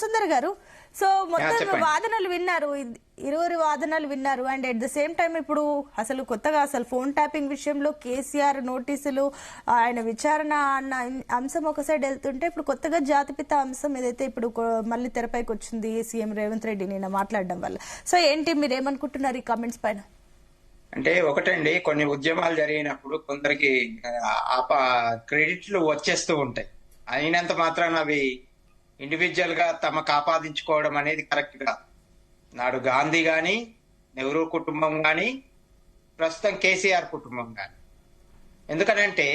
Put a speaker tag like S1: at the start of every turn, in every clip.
S1: సుందర్ గారు, సో మొత్తం
S2: చెప్పండి.
S1: వాదనలు విన్నారు, ఇరువురి వాదనలు విన్నారు. And at the same time ఇప్పుడు అసలు కొత్తగా అసలు ఫోన్ ట్యాపింగ్ విషయంలో కేసీఆర్ నోటీసులు, ఆయన విచారణ అన్న అంశం ఒక సైడ్ వెళ్తుంటే, ఇప్పుడు కొత్తగా జాతిపిత అంశం ఏదైతే ఇప్పుడు మళ్ళీ తెరపైకి వచ్చింది సీఎం రేవంత్ రెడ్డి నిన్న మాట్లాడడం వల్ల. సో ఏంటి, మీరు ఏమనుకుంటున్నారు ఈ కామెంట్స్ పైన?
S2: అంటే ఒకటండి, కొన్ని ఉద్యమాలు జరిగినప్పుడు కొందరికి క్రెడిట్లు వచ్చేస్తూ ఉంటాయి. అయినంత మాత్రాన అవి ఇండివిజువల్ గా తమకు ఆపాదించుకోవడం అనేది కరెక్ట్ కాదు. నాడు గాంధీ గాని, నెహ్రూ కుటుంబం గాని, ప్రస్తుతం కేసీఆర్ కుటుంబం గాని. ఎందుకనంటే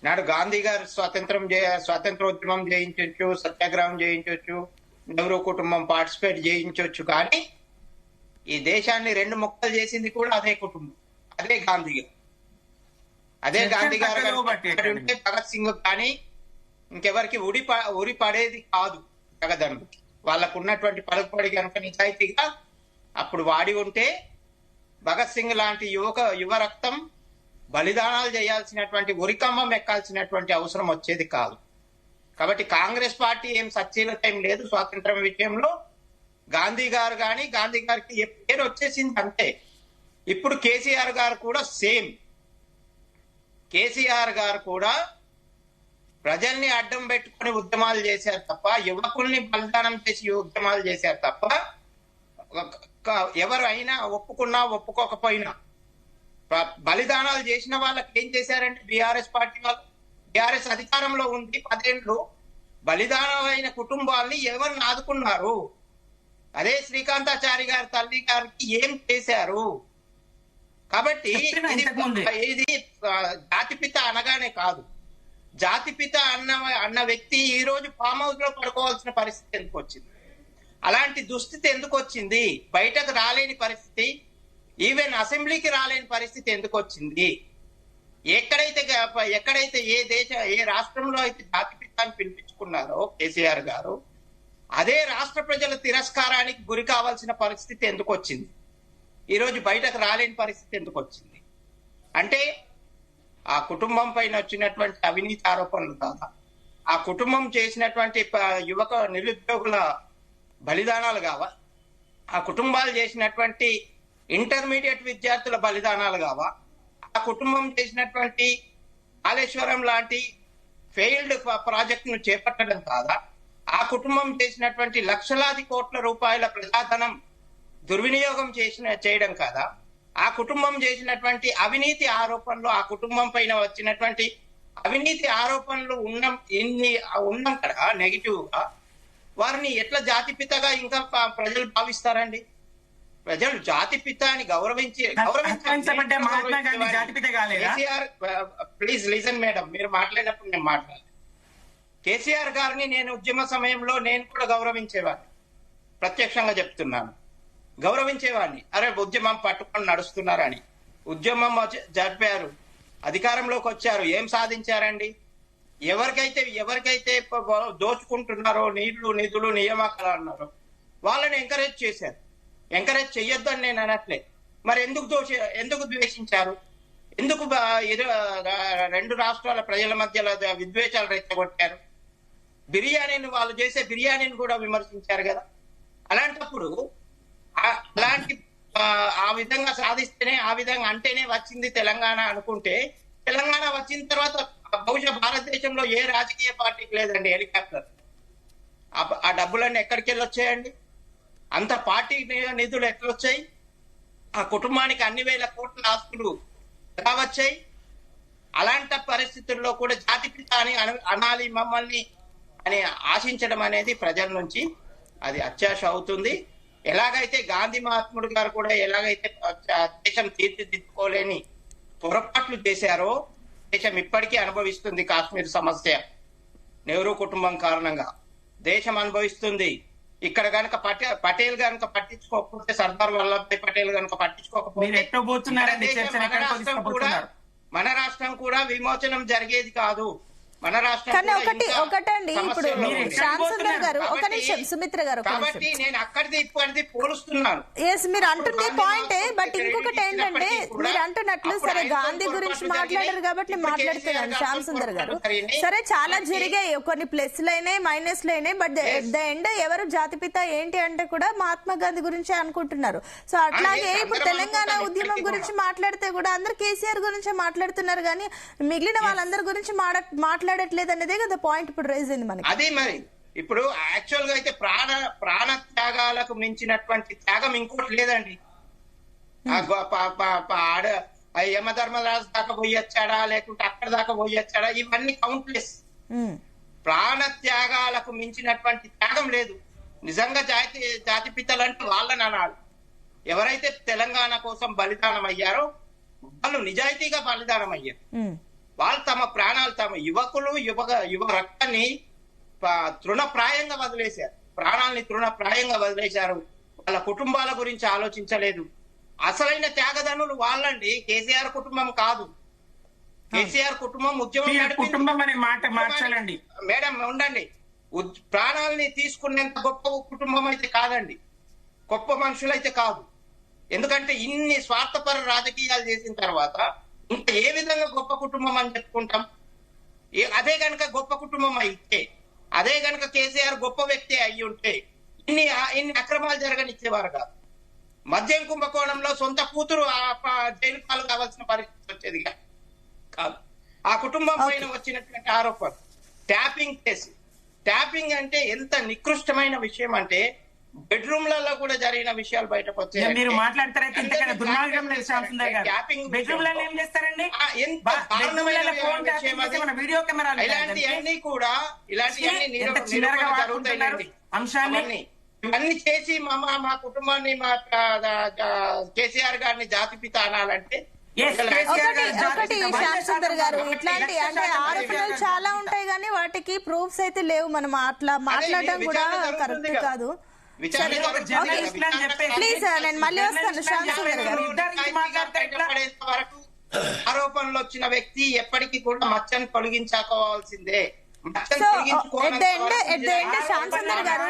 S2: నాడు గాంధీ గారు స్వాతంత్రోద్యమం చేయించవచ్చు, సత్యాగ్రహం చేయించవచ్చు, నెహ్రూ కుటుంబం పార్టిసిపేట్ చేయించవచ్చు. కానీ ఈ దేశాన్ని రెండు ముక్కలు చేసింది కూడా అదే కుటుంబం, అదే గాంధీ గారు. అదే గాంధీ గారు ఉంటే భగత్ సింగ్ కానీ ఇంకెవరికి ఉరి పడేది కాదు. జగదంబకి వాళ్ళకు ఉన్నటువంటి పలుకుబడి కనుక నిజాయితీగా అప్పుడు వాడి ఉంటే భగత్ సింగ్ లాంటి యువ రక్తం బలిదానాలు చేయాల్సినటువంటి, ఉరికంబం ఎక్కాల్సినటువంటి అవసరం వచ్చేది కాదు. కాబట్టి కాంగ్రెస్ పార్టీ ఏం సచ్చీలత ఏం లేదు స్వాతంత్రం విషయంలో. గాంధీ గారు కానీ, గాంధీ గారికి పేరు వచ్చేసింది అంతే. ఇప్పుడు కేసీఆర్ గారు కూడా సేమ్. కేసీఆర్ గారు కూడా ప్రజల్ని అడ్డం పెట్టుకుని ఉద్యమాలు చేశారు తప్ప, యువకుల్ని బలిదానం చేసి ఉద్యమాలు చేశారు తప్ప, ఎవరు అయినా ఒప్పుకున్నా ఒప్పుకోకపోయినా బలిదానాలు చేసిన వాళ్ళకి ఏం చేశారంటే బీఆర్ఎస్ పార్టీ వాళ్ళు, బీఆర్ఎస్ అధికారంలో ఉంది 10 ఏళ్ళు, బలిదానమైన కుటుంబాల్ని ఎవరిని ఆదుకున్నారు? అదే శ్రీకాంతాచారి గారి తల్లి గారికి ఏం చేశారు? కాబట్టి ఇది జాతిపిత అనగానే కాదు. జాతిపిత అన్న వ్యక్తి ఈ రోజు ఫామ్ హౌస్ లో పడుకోవాల్సిన పరిస్థితి ఎందుకు వచ్చింది? అలాంటి దుస్థితి ఎందుకు వచ్చింది? బయటకు రాలేని పరిస్థితి, ఈవెన్ అసెంబ్లీకి రాలేని పరిస్థితి ఎందుకు వచ్చింది? ఎక్కడైతే ఏ రాష్ట్రంలో అయితే జాతిపిత అని పిలిపించుకున్నారో కేసీఆర్ గారు, అదే రాష్ట్ర ప్రజల తిరస్కారానికి గురి కావాల్సిన పరిస్థితి ఎందుకు వచ్చింది? ఈరోజు బయటకు రాలేని పరిస్థితి ఎందుకు వచ్చింది? అంటే ఆ కుటుంబం పైన వచ్చినటువంటి అవినీతి ఆరోపణలు కాదా, ఆ కుటుంబం చేసినటువంటి నిరుద్యోగుల బలిదానాలు కావా, ఆ కుటుంబాలు చేసినటువంటి ఇంటర్మీడియట్ విద్యార్థుల బలిదానాలు కావా, ఆ కుటుంబం చేసినటువంటి కాళేశ్వరం లాంటి ఫెయిల్డ్ ప్రాజెక్ట్ ను చేపట్టడం కాదా, ఆ కుటుంబం చేసినటువంటి లక్షలాది కోట్ల రూపాయల ప్రజాధనం దుర్వినియోగం చేయడం కాదా, ఆ కుటుంబం చేసినటువంటి అవినీతి ఆరోపణలు, ఆ కుటుంబం పైన వచ్చినటువంటి అవినీతి ఆరోపణలు ఉన్నాం కదా నెగిటివ్ గా, వారిని ఎట్లా జాతిపితగా ఇంకా ప్రజలు భావిస్తారండి? ప్రజలు జాతిపిత అని ప్లీజ్ లిజన్ మేడం, మీరు మాట్లాడినప్పుడు నేను మాట్లాడాలి. కేసీఆర్ గారిని నేను ఉద్యమ సమయంలో నేను కూడా గౌరవించేవాడిని, ప్రత్యక్షంగా చెప్తున్నాను, గౌరవించేవాడిని. అరే ఉద్యమం పట్టుకొని నడుస్తున్నారని. ఉద్యమం జరిపారు, అధికారంలోకి వచ్చారు, ఏం సాధించారండి? ఎవరికైతే దోచుకుంటున్నారో నిధులు నియామకాలు అన్నారో వాళ్ళని ఎంకరేజ్ చేశారు. ఎంకరేజ్ చెయ్యొద్దు అని నేను అనట్లే. మరి ఎందుకు ద్వేషించారు? ఎందుకు రెండు రాష్ట్రాల ప్రజల మధ్యలో విద్వేషాలు రెచ్చగొట్టారు? వాళ్ళు చేసే బిర్యానీని కూడా విమర్శించారు కదా. అలాంటప్పుడు ఆ విధంగా సాధిస్తేనే, ఆ విధంగా అంటేనే వచ్చింది తెలంగాణ అనుకుంటే, తెలంగాణ వచ్చిన తర్వాత బహుశా భారతదేశంలో ఏ రాజకీయ పార్టీకి లేదండి హెలికాప్టర్. ఆ డబ్బులన్నీ ఎక్కడికి వెళ్ళొచ్చాయండి? అంత పార్టీ నిధులు ఎట్లొచ్చాయి? ఆ కుటుంబానికి అన్ని వేల కోట్ల ఆస్తులు ఎలా వచ్చాయి? అలాంటి పరిస్థితుల్లో కూడా జాతిపిత అని అనాలి మమ్మల్ని అని ఆశించడం అనేది ప్రజల నుంచి అది అత్యాశ అవుతుంది. ఎలాగైతే గాంధీ మహాత్ముడు గారు కూడా ఎలాగైతే దేశం తీర్చిదిద్దుకోలేని పొరపాట్లు చేశారో దేశం ఇప్పటికీ అనుభవిస్తుంది. కాశ్మీర్ సమస్య నెహ్రూ కుటుంబం కారణంగా దేశం అనుభవిస్తుంది. ఇక్కడ కనుక పటేల్ కనుక పట్టించుకోకపోతే, సర్దార్ వల్లభాయ్ పటేల్ కనుక పట్టించుకోకపోతే మన రాష్ట్రం కూడా విమోచనం జరిగేది కాదు. మన రాష్ట్రం
S1: కానీ
S2: కూడా
S1: ఒకటండి
S2: ఇంకా
S1: ఇప్పుడు
S2: సమస్యల్లో ఉంది.
S1: శ్యామ్ సుందర్ గారు ఒక
S2: కాబట్టి-
S1: నిమిషం, సుమిత్ర గారు ఒక
S2: కాబట్టి
S1: నిమిషం.
S2: నేను అక్కడిది ఇప్పటిది పోలుస్తున్నాను.
S1: ఎస్, మీరు అంటుంది
S2: అప్పుడు
S1: పాయింటే.
S2: గాంధీ
S1: బట్ ఇంకొకటి ఏంటంటే
S2: ఇచ్చినప్పటికీ
S1: మీరు అంటున్నట్లు
S2: అప్పుడు
S1: సరే
S2: 5
S1: గాంధీ
S2: పొరపాట్లు
S1: గురించి
S2: జరిగినాయి.
S1: మాట్లాడారు కాబట్టి
S2: ఇప్పుడు
S1: మాట్లాడుతున్నాను
S2: కేసీఆర్
S1: శ్యామ్ సుందర్ గారు.
S2: జరిగినాయి.
S1: సరే చాలా
S2: కాబట్టి-
S1: జరిగాయి, కొన్ని ప్లస్లు అయినాయి మైనస్లు అయినాయి. బట్ ద ఎండ్ ఎవరు జాతిపిత ఏంటి అంటే కూడా మహాత్మా గాంధీ గురించి అనుకుంటున్నారు. సో అట్లాగే
S2: yes,
S1: ఇప్పుడు
S2: అందరం
S1: తెలంగాణ
S2: అనుకుంటాం
S1: ఉద్యమం
S2: ఇప్పటికీ
S1: గురించి మాట్లాడితే కూడా అందరు కేసీఆర్ గురించి మాట్లాడుతున్నారు కానీ మిగిలిన వాళ్ళందరి గురించి మాట్లాడట్లేదు అనేదే కదా పాయింట్ ఇప్పుడు రైజ్ అయింది మనకి.
S2: అదే మరి ఇప్పుడు యాక్చువల్ గా అయితే ప్రాణ త్యాగాలకు మించినటువంటి త్యాగం ఇంకోటి లేదండి. ఆ యమధర్మరాజు దాకా పోయొచ్చాడా లేకుంటే అక్కడ దాకా పోయొచ్చాడా, ఇవన్నీ కౌంట్లెస్. ప్రాణ త్యాగాలకు మించినటువంటి త్యాగం లేదు. నిజంగా జాతి పితలంటే వాళ్ళని అనాలి. ఎవరైతే తెలంగాణ కోసం బలిదానం అయ్యారో వాళ్ళు నిజాయితీగా బలిదానం అయ్యారు. వాళ్ళు తమ ప్రాణాలు, తమ యువ రక్తాన్ని తృణప్రాయంగా వదిలేశారు, ప్రాణాలని తృణప్రాయంగా వదిలేశారు. వాళ్ళ కుటుంబాల గురించి ఆలోచించలేదు. అసలైన త్యాగదనులు వాళ్ళండి, కేసీఆర్ కుటుంబం కాదు. కేసీఆర్ కుటుంబం ఉద్యమం
S3: కుటుంబం అనే మాట మార్చాలండి.
S2: మేడం ఉండండి, ప్రాణాలని తీసుకునేంత గొప్ప కుటుంబం అయితే కాదండి, గొప్ప మనుషులైతే కాదు. ఎందుకంటే ఇన్ని స్వార్థపర రాజకీయాలు చేసిన తర్వాత ఇంకా ఏ విధంగా గొప్ప కుటుంబం అని చెప్పుకుంటాం? అదే గనక గొప్ప కుటుంబం అయితే, అదే గనక కేసీఆర్ గొప్ప వ్యక్తి అయ్యి ఉంటే ఇన్ని అక్రమాలు జరగనిచ్చేవారు కాదు. మద్యం కుంభకోణంలో సొంత కూతురు జైలు పాలు కావాల్సిన పరిస్థితి వచ్చేది కాదు. ఆ కుటుంబం పైన వచ్చినటువంటి ఆరోపణ ట్యాపింగ్ కేసు. ట్యాపింగ్ అంటే ఎంత నికృష్టమైన విషయం అంటే బెడ్రూమ్లలో కూడా జరిగిన విషయాలు బయటకు వచ్చాయి.
S3: మీరు మాట్లాడతారైతే ఇంతకన్నా దుర్మార్గం లేదు శ్యామ్ సుందర్ గారు. బెడ్రూమ్లలో ఏం చేస్తారండి? వీడియో కెమెరా
S2: ఇలాంటివన్నీ కూడా జరుగుతాయి.
S3: అంశాన్ని
S2: ఇవన్నీ చేసి మా కుటుంబాన్ని, మా కేసీఆర్ గారిని జాతిపిత అనాలంటే
S1: ఒకటి శ్యామ్ సుందర్ గారు, ఇట్లాంటి అంటే ఆరోపణలు చాలా ఉంటాయి కానీ వాటికి ప్రూఫ్స్ అయితే లేవు. మనం అట్లా మాట్లాడడం కూడా కరెక్ట్ కాదు. ప్లీజ్ నేను మళ్ళీ వస్తాను శ్యామ్ సుందర్ గారు.
S2: ఆరోపణలు వచ్చిన వ్యక్తి ఎప్పటికీ కూడా మచ్చని తొలగించుకోవాల్సిందే.
S1: శ్యామ్ సుందర్ గారు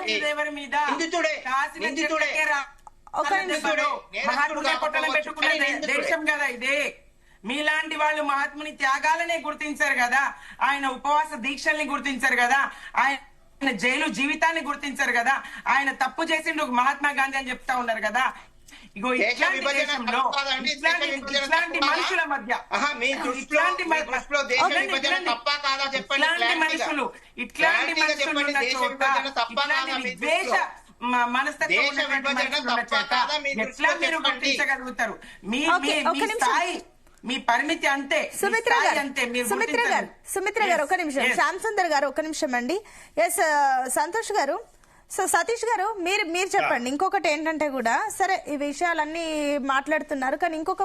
S3: దేశం కదా ఇది. మీలాంటి వాళ్ళు మహాత్ముని త్యాగాలనే గుర్తించారు కదా, ఆయన ఉపవాస దీక్షల్ని గుర్తించారు కదా, ఆయన జైలు జీవితాన్ని గుర్తించారు కదా, ఆయన తప్పు చేసిండు మహాత్మా గాంధీ అని చెప్తా ఉన్నారు కదా. ఇగో ఇట్లాంటి దేశంలో ఇట్లాంటి మనుషుల మధ్య ఇట్లాంటి మనుషులు ఉన్న చోట ఇట్లాంటి విద్వేష మనస్తత్వం ఎట్లా మీరు గుర్తించగలుగుతారు? మీ స్థాయి, మీ పరిమితి అంతే.
S1: సుమిత్ర గారు ఒక నిమిషం, శ్యామ్ సుందర్ గారు ఒక నిమిషం అండి. ఎస్ సంతోష్ గారు, సో సతీష్ గారు మీరు చెప్పండి. ఇంకొకటి ఏంటంటే కూడా సరే ఈ విషయాలన్నీ మాట్లాడుతున్నారు కానీ ఇంకొక